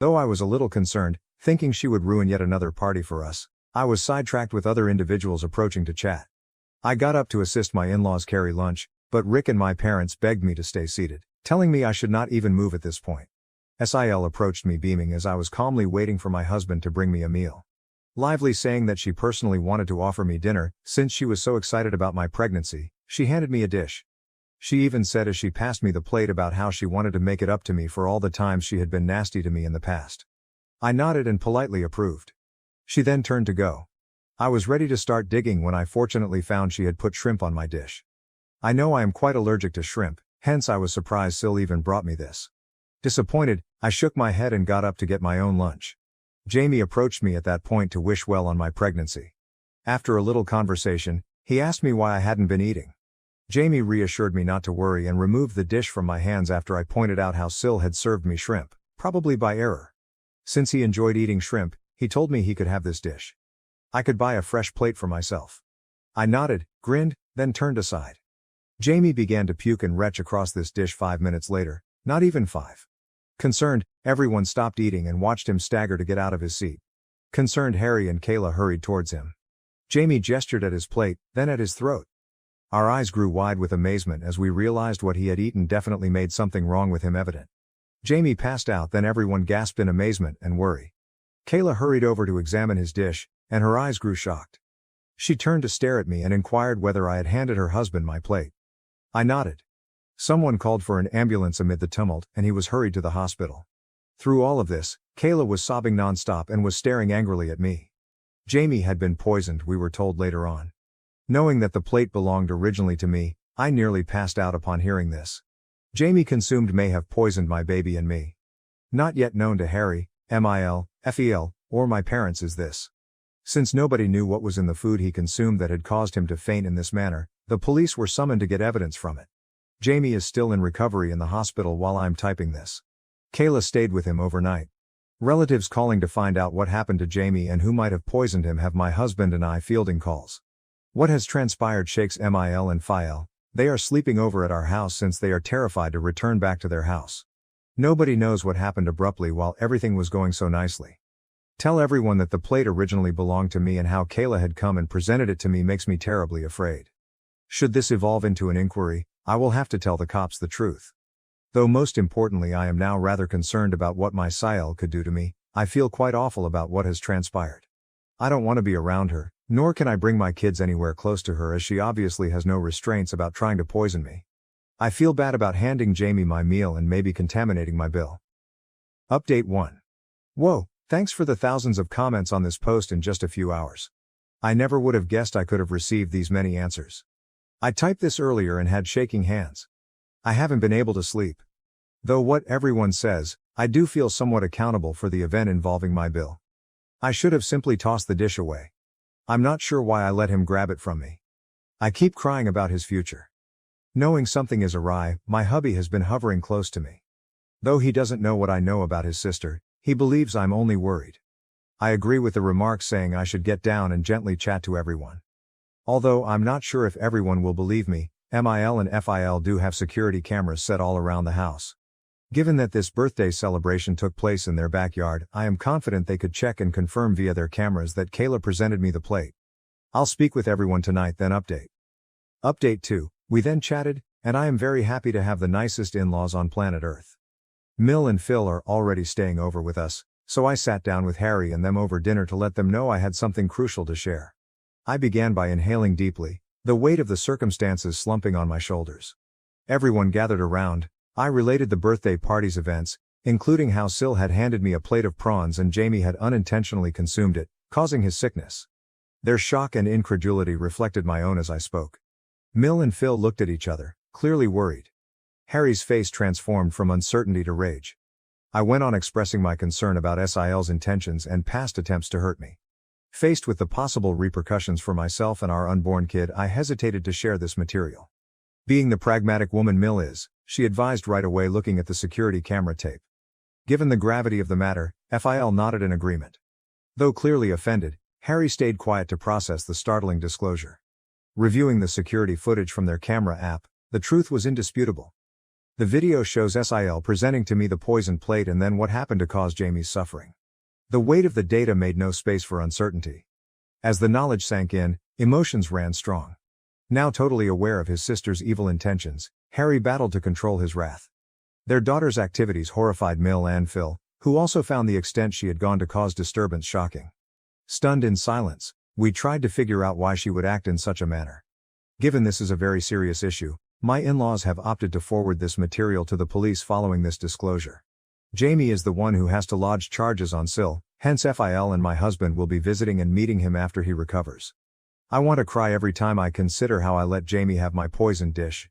Though I was a little concerned, thinking she would ruin yet another party for us, I was sidetracked with other individuals approaching to chat. I got up to assist my in-laws carry lunch, but Rick and my parents begged me to stay seated, telling me I should not even move at this point. Sil approached me beaming as I was calmly waiting for my husband to bring me a meal. Lively saying that she personally wanted to offer me dinner, since she was so excited about my pregnancy, she handed me a dish. She even said as she passed me the plate about how she wanted to make it up to me for all the times she had been nasty to me in the past. I nodded and politely approved. She then turned to go. I was ready to start digging when I fortunately found she had put shrimp on my dish. I know I am quite allergic to shrimp, hence I was surprised Sil even brought me this. Disappointed, I shook my head and got up to get my own lunch. Jamie approached me at that point to wish well on my pregnancy. After a little conversation, he asked me why I hadn't been eating. Jamie reassured me not to worry and removed the dish from my hands after I pointed out how Sil had served me shrimp, probably by error. Since he enjoyed eating shrimp, he told me he could have this dish. I could buy a fresh plate for myself. I nodded, grinned, then turned aside. Jamie began to puke and retch across this dish 5 minutes later, not even 5. Concerned, everyone stopped eating and watched him stagger to get out of his seat. Concerned Harry and Kayla hurried towards him. Jamie gestured at his plate, then at his throat. Our eyes grew wide with amazement as we realized what he had eaten definitely made something wrong with him evident. Jamie passed out, then everyone gasped in amazement and worry. Kayla hurried over to examine his dish, and her eyes grew shocked. She turned to stare at me and inquired whether I had handed her husband my plate. I nodded. Someone called for an ambulance amid the tumult, and he was hurried to the hospital. Through all of this, Kayla was sobbing nonstop and was staring angrily at me. Jamie had been poisoned, we were told later on. Knowing that the plate belonged originally to me, I nearly passed out upon hearing this. Jamie consumed may have poisoned my baby and me. Not yet known to Harry, Fel, or my parents is this. Since nobody knew what was in the food he consumed that had caused him to faint in this manner, the police were summoned to get evidence from it. Jamie is still in recovery in the hospital while I'm typing this. Kayla stayed with him overnight. Relatives calling to find out what happened to Jamie and who might have poisoned him have my husband and I fielding calls. What has transpired shakes Mil and Fel. They are sleeping over at our house since they are terrified to return back to their house. Nobody knows what happened abruptly while everything was going so nicely. Tell everyone that the plate originally belonged to me, and how Kayla had come and presented it to me makes me terribly afraid. Should this evolve into an inquiry, I will have to tell the cops the truth. Though most importantly I am now rather concerned about what my Sil could do to me, I feel quite awful about what has transpired. I don't want to be around her, nor can I bring my kids anywhere close to her as she obviously has no restraints about trying to poison me. I feel bad about handing Jamie my meal and maybe contaminating my bill. Update 1. Whoa, thanks for the thousands of comments on this post in just a few hours. I never would have guessed I could have received these many answers. I typed this earlier and had shaking hands. I haven't been able to sleep. Though what everyone says, I do feel somewhat accountable for the event involving my bill. I should have simply tossed the dish away. I'm not sure why I let him grab it from me. I keep crying about his future. Knowing something is awry, my hubby has been hovering close to me. Though he doesn't know what I know about his sister, he believes I'm only worried. I agree with the remarks saying I should get down and gently chat to everyone. Although I'm not sure if everyone will believe me, Mil and Fel do have security cameras set all around the house. Given that this birthday celebration took place in their backyard, I am confident they could check and confirm via their cameras that Kayla presented me the plate. I'll speak with everyone tonight then update. Update 2, we then chatted, and I am very happy to have the nicest in-laws on planet Earth. Mill and Phil are already staying over with us, so I sat down with Harry and them over dinner to let them know I had something crucial to share. I began by inhaling deeply, the weight of the circumstances slumping on my shoulders. Everyone gathered around. I related the birthday party's events, including how Sil had handed me a plate of prawns and Jamie had unintentionally consumed it, causing his sickness. Their shock and incredulity reflected my own as I spoke. Mill and Phil looked at each other, clearly worried. Harry's face transformed from uncertainty to rage. I went on expressing my concern about Sil's intentions and past attempts to hurt me. Faced with the possible repercussions for myself and our unborn kid, I hesitated to share this material. Being the pragmatic woman Mill is, she advised right away, looking at the security camera tape. Given the gravity of the matter, Fel nodded in agreement. Though clearly offended, Harry stayed quiet to process the startling disclosure. Reviewing the security footage from their camera app, the truth was indisputable. The video shows Sil presenting to me the poisoned plate and then what happened to cause Jamie's suffering. The weight of the data made no space for uncertainty. As the knowledge sank in, emotions ran strong. Now totally aware of his sister's evil intentions, Harry battled to control his wrath. Their daughter's activities horrified Mill and Phil, who also found the extent she had gone to cause disturbance shocking. Stunned in silence, we tried to figure out why she would act in such a manner. Given this is a very serious issue, my in-laws have opted to forward this material to the police following this disclosure. Jamie is the one who has to lodge charges on Sil, hence Phil and my husband will be visiting and meeting him after he recovers. I want to cry every time I consider how I let Jamie have my poisoned dish.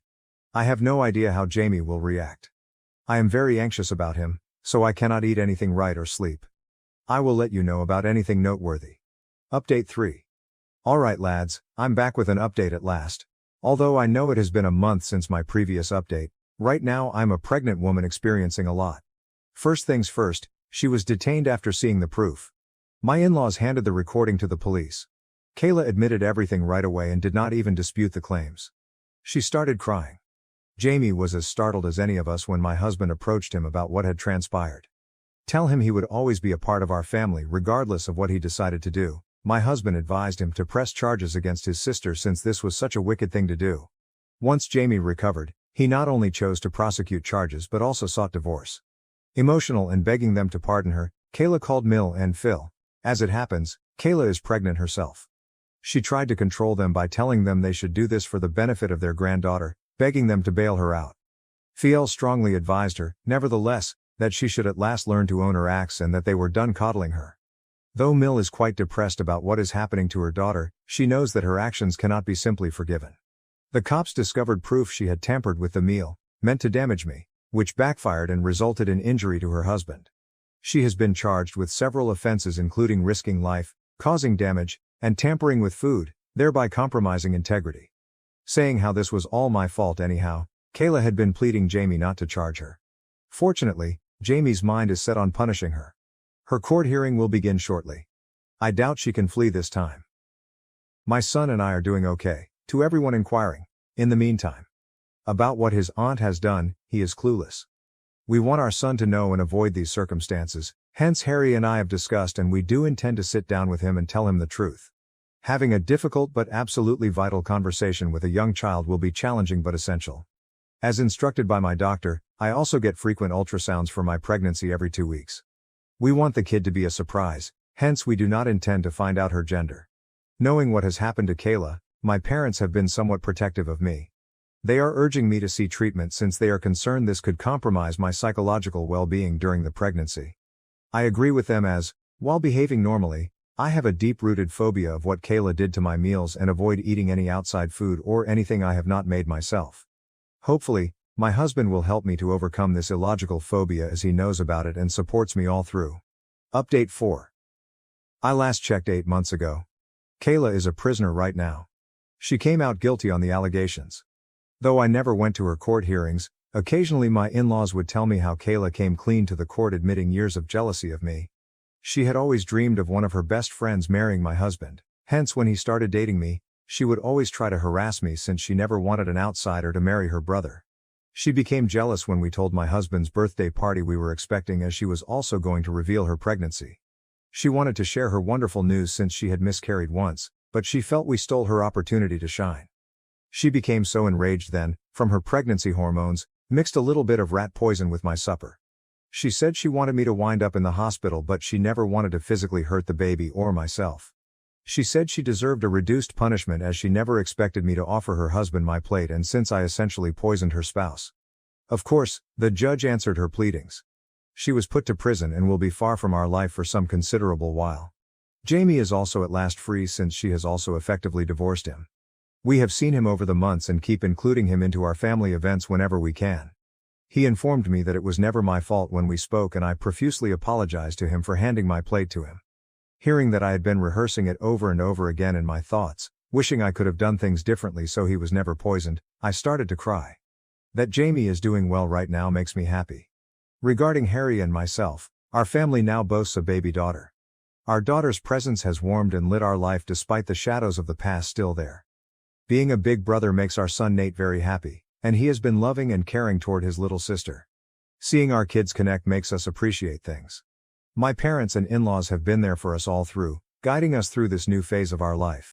I have no idea how Jamie will react. I am very anxious about him, so I cannot eat anything right or sleep. I will let you know about anything noteworthy. Update 3. Alright lads, I'm back with an update at last. Although I know it has been a month since my previous update, right now I'm a pregnant woman experiencing a lot. First things first, she was detained after seeing the proof. My in-laws handed the recording to the police. Kayla admitted everything right away and did not even dispute the claims. She started crying. Jamie was as startled as any of us when my husband approached him about what had transpired. Tell him he would always be a part of our family regardless of what he decided to do. My husband advised him to press charges against his sister since this was such a wicked thing to do. Once Jamie recovered, he not only chose to prosecute charges but also sought divorce. Emotional and begging them to pardon her, Kayla called Mill and Phil. As it happens, Kayla is pregnant herself. She tried to control them by telling them they should do this for the benefit of their granddaughter, begging them to bail her out. Phil strongly advised her, nevertheless, that she should at last learn to own her acts and that they were done coddling her. Though Mill is quite depressed about what is happening to her daughter, she knows that her actions cannot be simply forgiven. The cops discovered proof she had tampered with the meal, meant to damage me, which backfired and resulted in injury to her husband. She has been charged with several offenses including risking life, causing damage, and tampering with food, thereby compromising integrity. Saying how this was all my fault anyhow, Kayla had been pleading Jamie not to charge her. Fortunately, Jamie's mind is set on punishing her. Her court hearing will begin shortly. I doubt she can flee this time. My son and I are doing okay, to everyone inquiring. In the meantime, about what his aunt has done, he is clueless. We want our son to know and avoid these circumstances, hence Harry and I have discussed and we do intend to sit down with him and tell him the truth. Having a difficult but absolutely vital conversation with a young child will be challenging but essential. As instructed by my doctor, I also get frequent ultrasounds for my pregnancy every 2 weeks. We want the kid to be a surprise, hence we do not intend to find out her gender. Knowing what has happened to Kayla, my parents have been somewhat protective of me. They are urging me to see treatment since they are concerned this could compromise my psychological well-being during the pregnancy. I agree with them as, while behaving normally, I have a deep-rooted phobia of what Kayla did to my meals and avoid eating any outside food or anything I have not made myself. Hopefully, my husband will help me to overcome this illogical phobia as he knows about it and supports me all through. Update 4. I last checked 8 months ago. Kayla is a prisoner right now. She came out guilty on the allegations. Though I never went to her court hearings, occasionally my in-laws would tell me how Kayla came clean to the court admitting years of jealousy of me. She had always dreamed of one of her best friends marrying my husband, hence when he started dating me, she would always try to harass me since she never wanted an outsider to marry her brother. She became jealous when we told my husband's birthday party we were expecting as she was also going to reveal her pregnancy. She wanted to share her wonderful news since she had miscarried once, but she felt we stole her opportunity to shine. She became so enraged then, from her pregnancy hormones, mixed a little bit of rat poison with my supper. She said she wanted me to wind up in the hospital but she never wanted to physically hurt the baby or myself. She said she deserved a reduced punishment as she never expected me to offer her husband my plate and since I essentially poisoned her spouse. Of course, the judge answered her pleadings. She was put to prison and will be far from our life for some considerable while. Jamie is also at last free since she has also effectively divorced him. We have seen him over the months and keep including him into our family events whenever we can. He informed me that it was never my fault when we spoke and I profusely apologized to him for handing my plate to him. Hearing that I had been rehearsing it over and over again in my thoughts, wishing I could have done things differently so he was never poisoned, I started to cry. That Jamie is doing well right now makes me happy. Regarding Harry and myself, our family now boasts a baby daughter. Our daughter's presence has warmed and lit our life despite the shadows of the past still there. Being a big brother makes our son Nate very happy. And he has been loving and caring toward his little sister. Seeing our kids connect makes us appreciate things. My parents and in-laws have been there for us all through, guiding us through this new phase of our life.